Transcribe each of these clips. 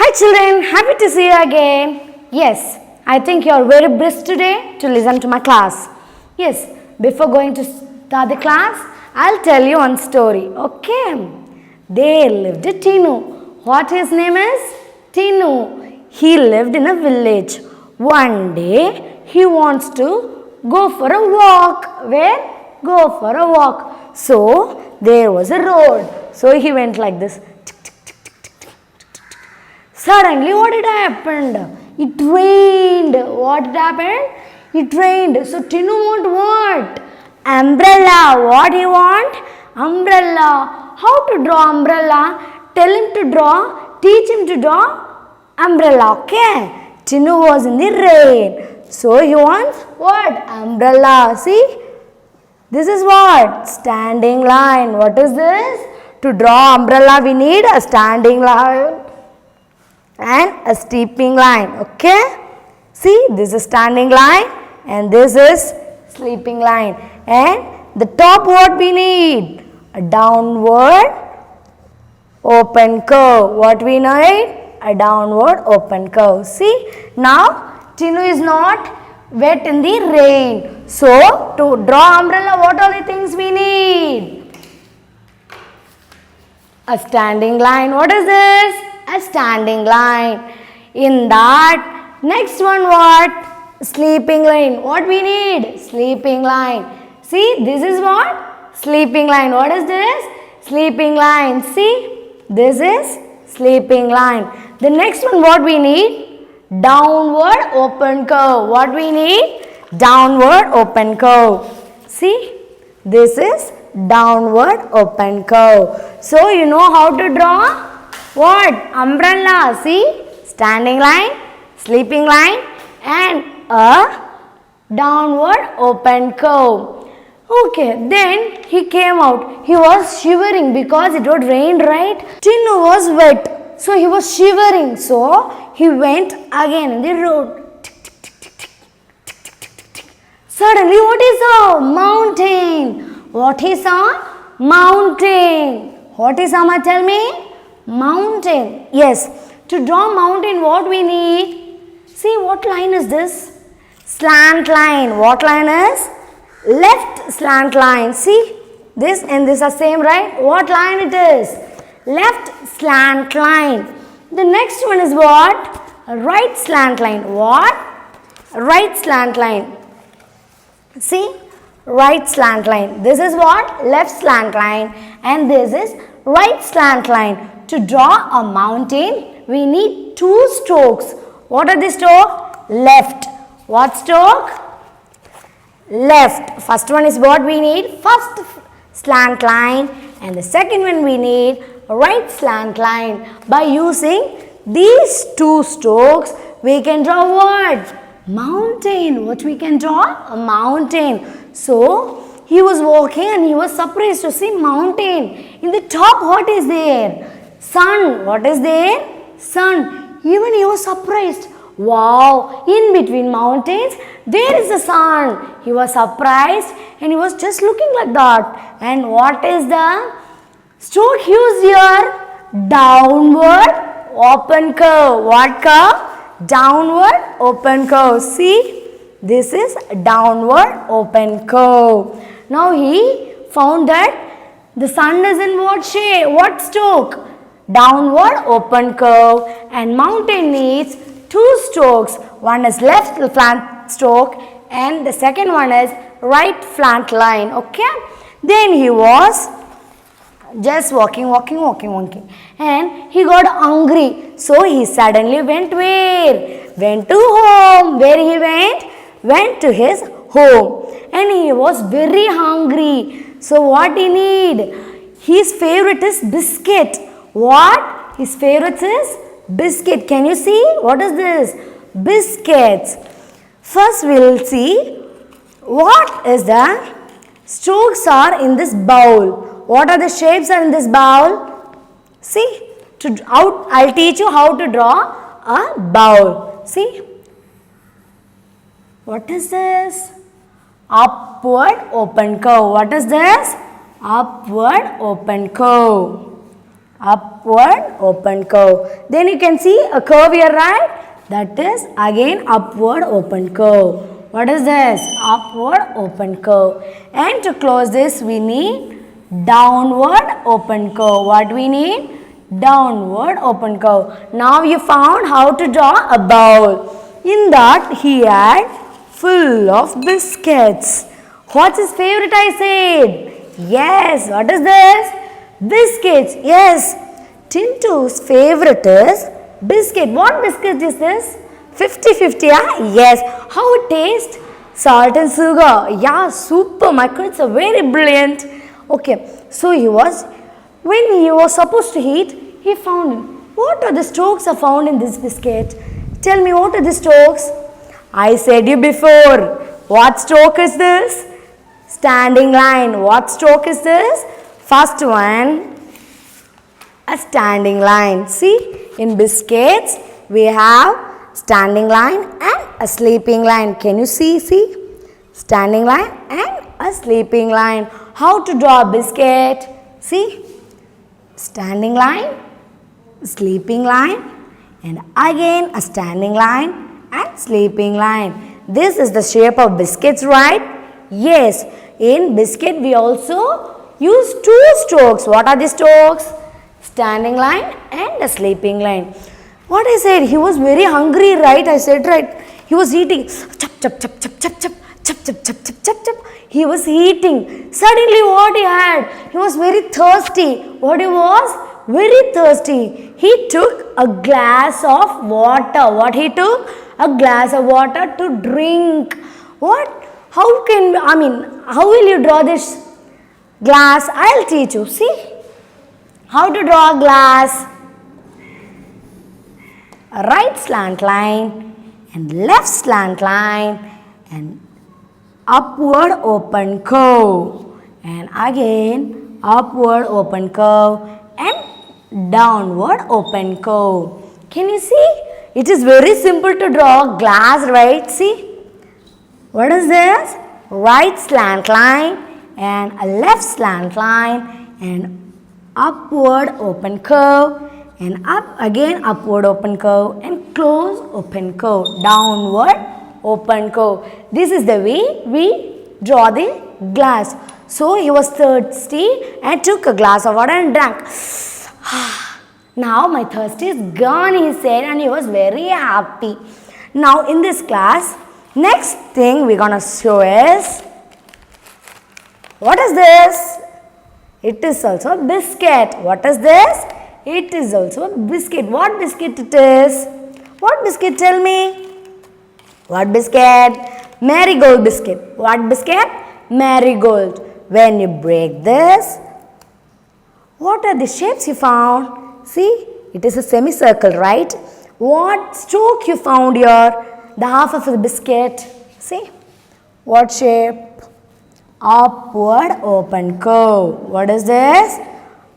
Hi children, happy to see you again. Yes, I think you are very brisk today to listen to my class. Yes, before going to start the class, I'll tell you one story. Okay. There lived a Tinu. What his name is? Tinu. He lived in a village. One day, he wants to go for a walk. Where? Go for a walk. So, there was a road. So, he went like this. Suddenly, what had happened? It rained. What happened? It rained. So, Tinu want what? Umbrella. What he want? Umbrella. How to draw umbrella? Tell him to draw. Teach him to draw umbrella. Okay. Tinu was in the rain. So, he wants what? Umbrella. See? This is what? Standing line. What is this? To draw umbrella, we need a standing line and a steeping line. Okay. See, this is standing line and this is sleeping line. And the top what we need? A downward open curve. What we need? A downward open curve. See, now Tinu is not wet in the rain. So, to draw umbrella, what are the things we need? A standing line. What is this? A standing line. In that, next one what? Sleeping line. What we need? Sleeping line. See, this is what? Sleeping line. What is this? Sleeping line. See, this is sleeping line. The next one what we need? Downward open curve. What we need? Downward open curve. See, this is downward open curve. So, you know how to draw? What? Umbrella. See? Standing line, sleeping line and a downward open curve. Okay, then he came out. He was shivering because it would rain, right? Tinu was wet. So, he was shivering. So, he went again in the road. Suddenly, what he saw? Mountain. What he saw? Mountain. What he saw? Tell me. Mountain. Yes. To draw mountain, what we need? See, what line is this? Slant line. What line is? Left slant line. See, this and this are same, right? What line it is? Left slant line. The next one is what? Right slant line. What? Right slant line. See, right slant line. This is what? Left slant line and this is right slant line. To draw a mountain, we need two strokes. What are the strokes? Left. What stroke? Left. First one is what we need? First slant line and the second one we need right slant line. By using these two strokes, we can draw what? Mountain. What we can draw? A mountain. So, he was walking and he was surprised to see mountain. In the top, what is there? Sun. What is there? Sun. Even he was surprised. Wow, in between mountains, there is the sun. He was surprised and he was just looking like that. And what is the stroke used here? Downward open curve. What curve? Downward open curve. See, this is downward open curve. Now he found that the sun is in what shape? What stroke? Downward open curve and mountain needs two strokes. One is left flat stroke and the second one is right flat line. Okay. Then he was just walking and he got hungry. So he suddenly went where? Went to home. Where he went? Went to his home and he was very hungry. So what he need? His favorite is biscuit. What? His favorite is biscuit. Can you see? What is this? Biscuits. First we will see what is the strokes are in this bowl. What are the shapes are in this bowl? See, I'll teach you how to draw a bowl. See, what is this? Upward open curve. What is this? Upward open curve. upward open curve. Then you can see a curve here, right? That is again upward open curve. What is this? Upward open curve. And to close this we need downward open curve. What we need? Downward open curve. Now you found how to draw a bowl. In that he had full of biscuits. What's his favorite, I said? Yes, what is this? Biscuits. Yes, Tintu's favorite is biscuit. What biscuit is this? 50-50, yeah? Yes. How it tastes? Salt and sugar. Yeah, super. My kids are very brilliant. Okay, so when he was supposed to eat, he found, what are the strokes are found in this biscuit? Tell me, what are the strokes? I said you before. What stroke is this? Standing line. What stroke is this? First one, a standing line. See, in biscuits, we have standing line and a sleeping line. Can you see? Standing line and a sleeping line. How to draw a biscuit? See, standing line, sleeping line, and again a standing line and sleeping line. This is the shape of biscuits, right? Yes, in biscuit we also use two strokes. What are the strokes? Standing line and a sleeping line. What I said, he was very hungry, right? I said, right? He was eating. Chop, chop, chop, chop, chop, chop, chop, chop, chop, chop, chop, chop. He was eating. Suddenly what he had? He was very thirsty. What he was? Very thirsty. He took a glass of water. What he took? A glass of water to drink. What? How will you draw this glass? I'll teach you. See? How to draw a glass? A right slant line and left slant line and upward open curve. And again upward open curve and downward open curve. Can you see? It is very simple to draw glass, right? See? What is this? Right slant line and a left slant line and upward open curve and again upward open curve and close open curve, downward open curve. This is the way we draw the glass. So he was thirsty and took a glass of water and drank. Now my thirst is gone, he said, and he was very happy. Now in this class, next thing we're gonna show is, what is this? It is also a biscuit. What is this? It is also a biscuit. What biscuit it is? What biscuit? Tell me. What biscuit? Marigold biscuit. What biscuit? Marigold. When you break this, what are the shapes you found? See, it is a semicircle, right? What stroke you found here? The half of the biscuit. See, what shape? Upward open curve. What is this?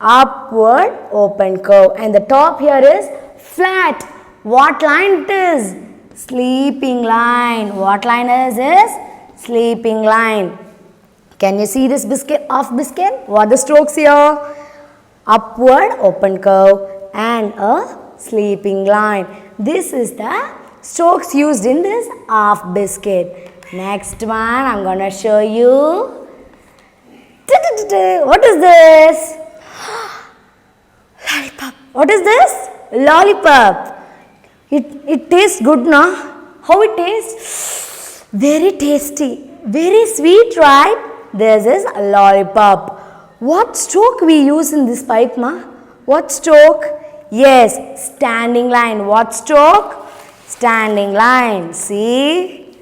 Upward open curve. And the top here is flat. What line it is? Sleeping line. What line is this? Sleeping line. Can you see this biscuit, half biscuit? What are the strokes here? Upward open curve and a sleeping line. This is the strokes used in this half biscuit. Next one, I'm gonna show you. What is this? Lollipop. What is this? Lollipop. It tastes good, no? How it tastes? Very tasty. Very sweet, right? This is a lollipop. What stroke we use in this pipe, ma? What stroke? Yes, standing line. What stroke? Standing line. See?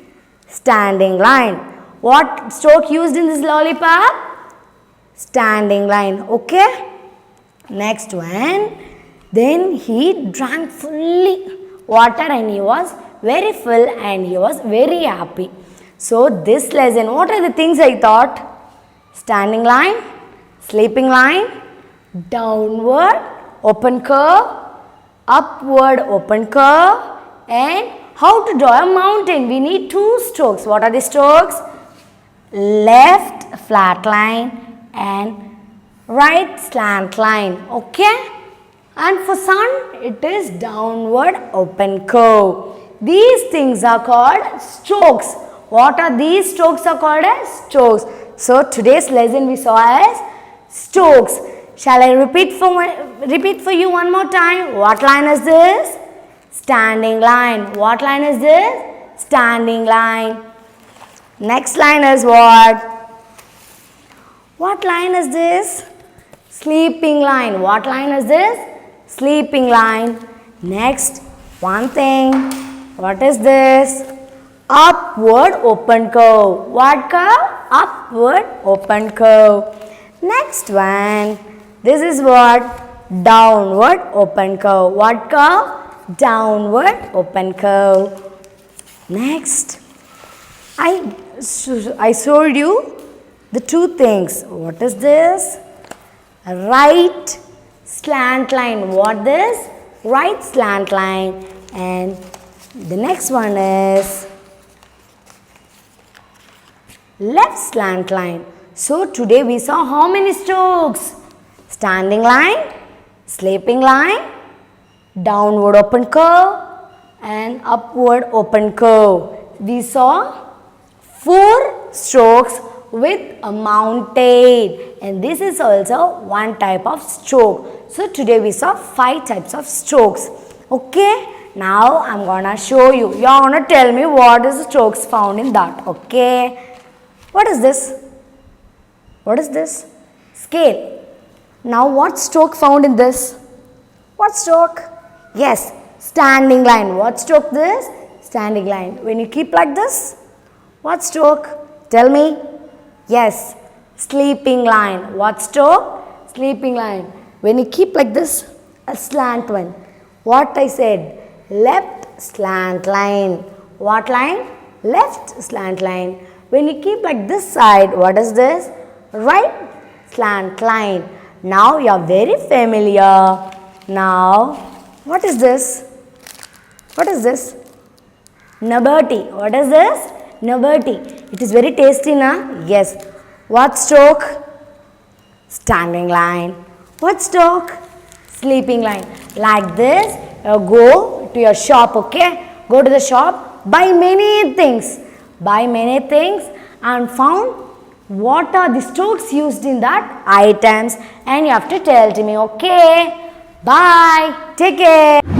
Standing line. What stroke used in this lollipop? Standing line. Okay? Next one. Then he drank fully water and he was very full and he was very happy. So this lesson, what are the things I taught? Standing line, sleeping line, downward open curve, upward open curve, and how to draw a mountain. We need two strokes. What are the strokes? Left flat line and right slant line. Okay? And for sun, it is downward open curve. These things are called strokes. What are these strokes are called as strokes. So today's lesson we saw as strokes. Shall I repeat for you one more time? What line is this? Standing line. What line is this? Standing line. Next line is what? What line is this? Sleeping line. What line is this? Sleeping line. Next, one thing. What is this? Upward open curve. What curve? Upward open curve. Next one. This is what? Downward open curve. What curve? Downward open curve. Next, I showed you the two things. What is this? Right slant line. What this? Right slant line. And the next one is left slant line. So today we saw how many strokes? Standing line, sleeping line, downward open curve and upward open curve. We saw 4 strokes with a mountain, and this is also one type of stroke. So today we saw 5 types of strokes. Okay, now I'm gonna show you. You're gonna tell me what is the strokes found in that. Okay, what is this? What is this? Scale. Now what stroke found in this? What stroke? Yes, standing line. What stroke this? Standing line. When you keep like this, what stroke? Tell me. Yes, sleeping line. What stroke? Sleeping line. When you keep like this, a slant one. What I said? Left slant line. What line? Left slant line. When you keep like this side, what is this? Right slant line. Now you are very familiar. Now, what is this? What is this? Nabati. What is this? Nabati. It is very tasty, na? Yes. What stroke? Standing line. What stroke? Sleeping line. Like this, go to your shop, okay? Go to the shop, buy many things. Buy many things and found what are the strokes used in that items, and you have to tell to me, okay? Bye. Take care.